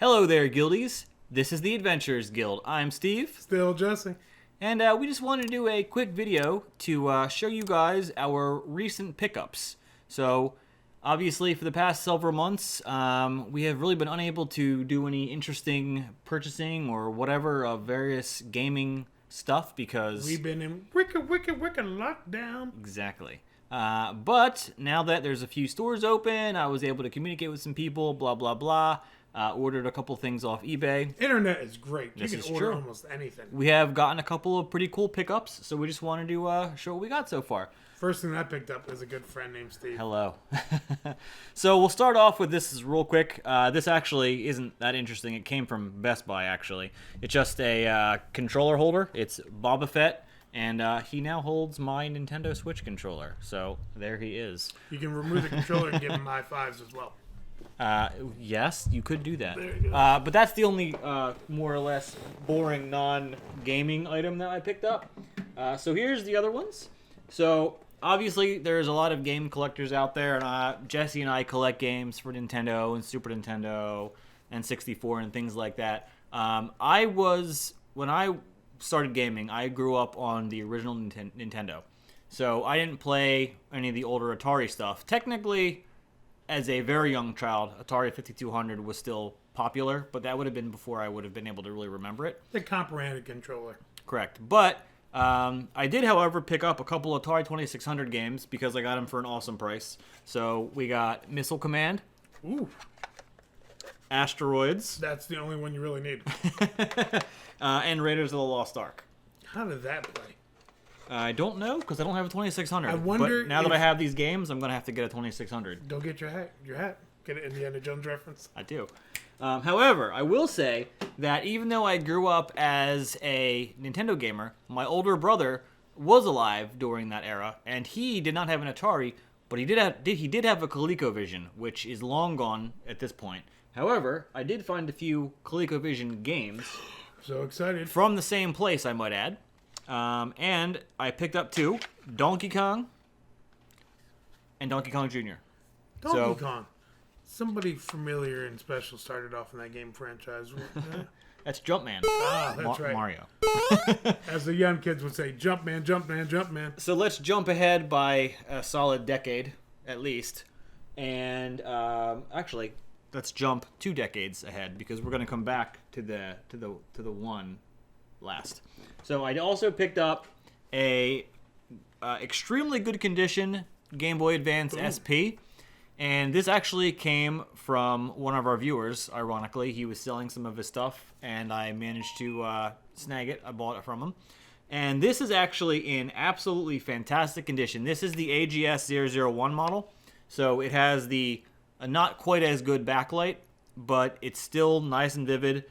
Hello there, Guildies. This is the Adventurers Guild. I'm Steve. Still Jesse. And we just wanted to do a quick video to show you guys our recent pickups. So, obviously, for the past several months, we have really been unable to do any interesting purchasing or whatever of various gaming stuff because... we've been in wicked lockdown. Exactly. But now that there's a few stores open, I was able to communicate with some people, blah, blah, blah. Ordered a couple things off eBay. Internet is great. This you is can order true. almost anything. We have gotten a couple of pretty cool pickups, so we just wanted to show what we got so far. First thing I picked up is a good friend named Steve. Hello. So we'll start off with this real quick. This actually isn't that interesting. It came from Best Buy, actually. It's just a controller holder. It's Boba Fett, and he now holds my Nintendo Switch controller. So there he is. You can remove the controller and give him high fives as well. Yes, you could do that. There you go. But that's the only more or less boring non-gaming item that I picked up. So here's the other ones. So obviously there's a lot of game collectors out there, and Jesse and I collect games for Nintendo and Super Nintendo and 64 and things like that. When I started gaming, I grew up on the original Nintendo. So I didn't play any of the older Atari stuff. Technically, as a very young child, Atari 5200 was still popular, but that would have been before I would have been able to really remember it. The comprehended controller. Correct. But I did, however, pick up a couple of Atari 2600 games because I got them for an awesome price. So we got Missile Command. Ooh. Asteroids. That's the only one you really need. And Raiders of the Lost Ark. How did that play? I don't know because I don't have a 2600. I wonder but now that if- I have these games, I'm going to have to get a 2600. Go get your hat. Get an Indiana Jones reference. I do. However, I will say that even though I grew up as a Nintendo gamer, my older brother was alive during that era, and he did not have an Atari, but he did have a ColecoVision, which is long gone at this point. However, I did find a few ColecoVision games So excited. from the same place, I might add. And I picked up two, Donkey Kong and Donkey Kong Jr. Donkey Kong. Somebody familiar and special started off in that game franchise. That's Jumpman. Ah, that's right. Mario. As the young kids would say, Jumpman, Jumpman, Jumpman. So let's jump ahead by a solid decade, at least. And actually, let's jump 2 decades ahead because we're going to come back to the one last. So I also picked up a extremely good condition Game Boy Advance SP, and this actually came from one of our viewers. Ironically, he was selling some of his stuff, and I managed to snag it. I bought it from him, and this is actually in absolutely fantastic condition. This is the AGS-001 model, so it has the not quite as good backlight, but it's still nice and vivid.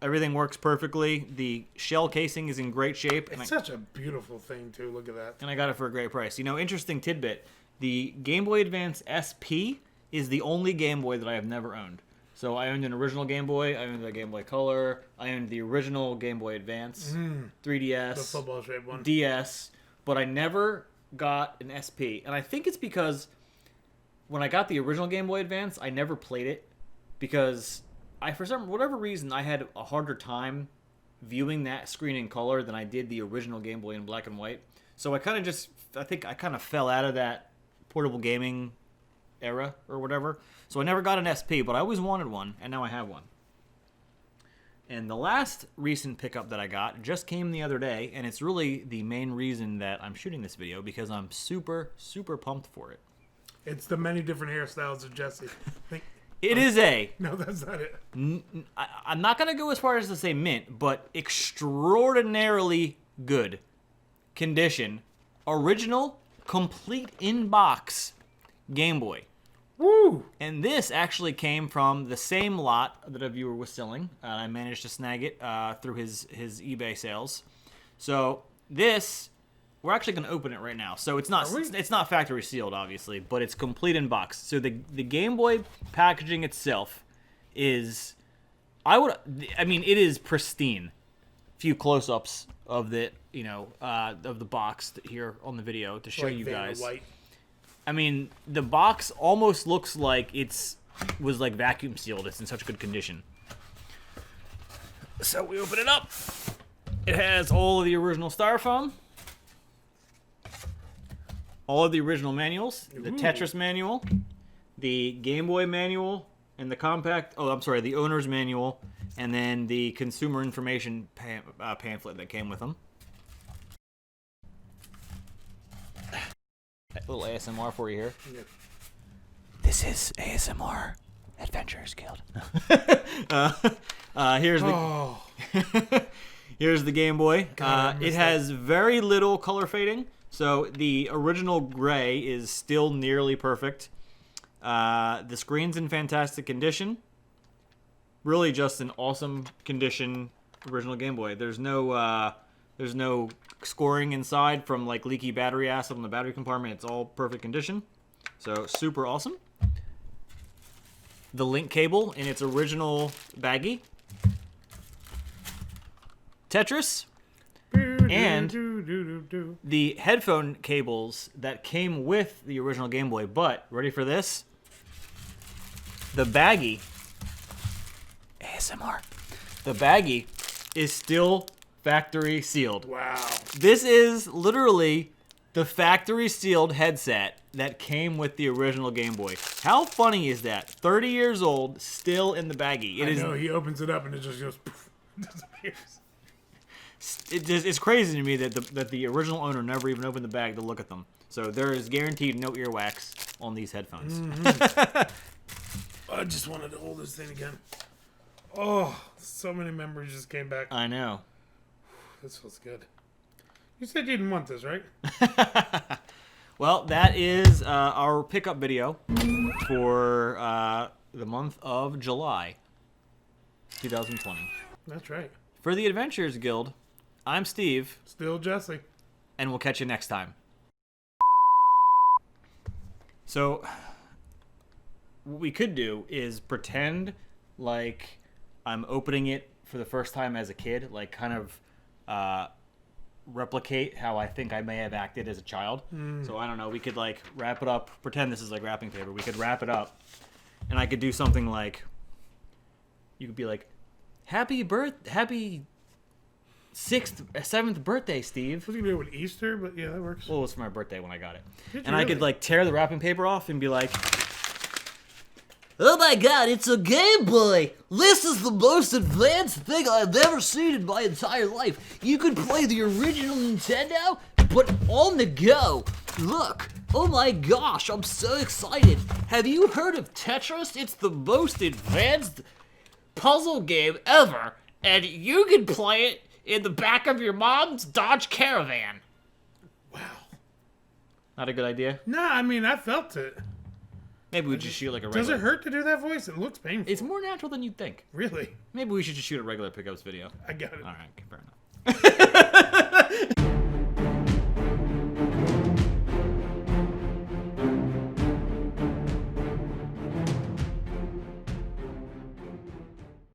Everything works perfectly. The shell casing is in great shape. It's such a beautiful thing, too. Look at that. And I got it for a great price. You know, interesting tidbit. The Game Boy Advance SP is the only Game Boy that I have never owned. So I owned an original Game Boy. I owned the Game Boy Color. I owned the original Game Boy Advance, 3DS, The football-shaped one. DS. But I never got an SP. And I think it's because when I got the original Game Boy Advance, I never played it because... for whatever reason, I had a harder time viewing that screen in color than I did the original Game Boy in black and white. So I kind of fell out of that portable gaming era or whatever. So I never got an SP, but I always wanted one, and now I have one. And the last recent pickup that I got just came the other day, and it's really the main reason that I'm shooting this video because I'm super, super pumped for it. It's the many different hairstyles of Jesse. It is a... No, that's not it. I'm not going to go as far as to say mint, but extraordinarily good condition, original, complete in-box Game Boy. Woo! And this actually came from the same lot that a viewer was selling. I managed to snag it through his eBay sales. So this, we're actually going to open it right now. So it's not factory sealed, obviously, but it's complete in box. So the Game Boy packaging itself is, it is pristine. Few close-ups of the of the box here on the video to show you guys. White. I mean, the box almost looks like was vacuum sealed. It's in such good condition. So we open it up. It has all of the original styrofoam, all of the original manuals, the Tetris manual, the Game Boy manual, and the the owner's manual, and then the consumer information pamphlet that came with them. A little ASMR for you here. Yep. This is ASMR Adventurers Guild. Here's the here's the Game Boy. It has very little color fading, so the original gray is still nearly perfect. The screen's in fantastic condition. Really, just an awesome condition original Game Boy. There's no scoring inside from like leaky battery acid in the battery compartment. It's all perfect condition. So super awesome. The link cable in its original baggie. Tetris. And the headphone cables that came with the original Game Boy. But, ready for this? The baggie. ASMR. The baggie is still factory sealed. Wow. This is literally the factory sealed headset that came with the original Game Boy. How funny is that? 30 years old, still in the baggie. I know, he opens it up and it just goes poof, disappears. It's crazy to me that the original owner never even opened the bag to look at them. So there is guaranteed no earwax on these headphones. Mm-hmm. I just wanted to hold this thing again. Oh, so many memories just came back. I know. This feels good. You said you didn't want this, right? Well, that is our pickup video for the month of July 2020. That's right. For the Adventurers Guild, I'm Steve. Still Jesse. And we'll catch you next time. So, what we could do is pretend like I'm opening it for the first time as a kid, like kind of replicate how I think I may have acted as a child. So I don't know, we could like wrap it up, pretend this is like wrapping paper. We could wrap it up, and I could do something like, you could be like, happy 7th birthday, Steve. I was gonna do it with Easter, but yeah, that works. Well, it was for my birthday when I got it. Did you And I could really? like tear the wrapping paper off and be like, oh my god, it's a Game Boy! This is the most advanced thing I've ever seen in my entire life. You could play the original Nintendo, but on the go. Look, oh my gosh, I'm so excited. Have you heard of Tetris? It's the most advanced puzzle game ever, and you can play it in the back of your mom's Dodge Caravan. Wow. Not a good idea? Nah, I mean, I felt it. Maybe we just shoot like a regular... Does it hurt to do that voice? It looks painful. It's more natural than you'd think. Really? Maybe we should just shoot a regular pickups video. I got it. All right, fair enough.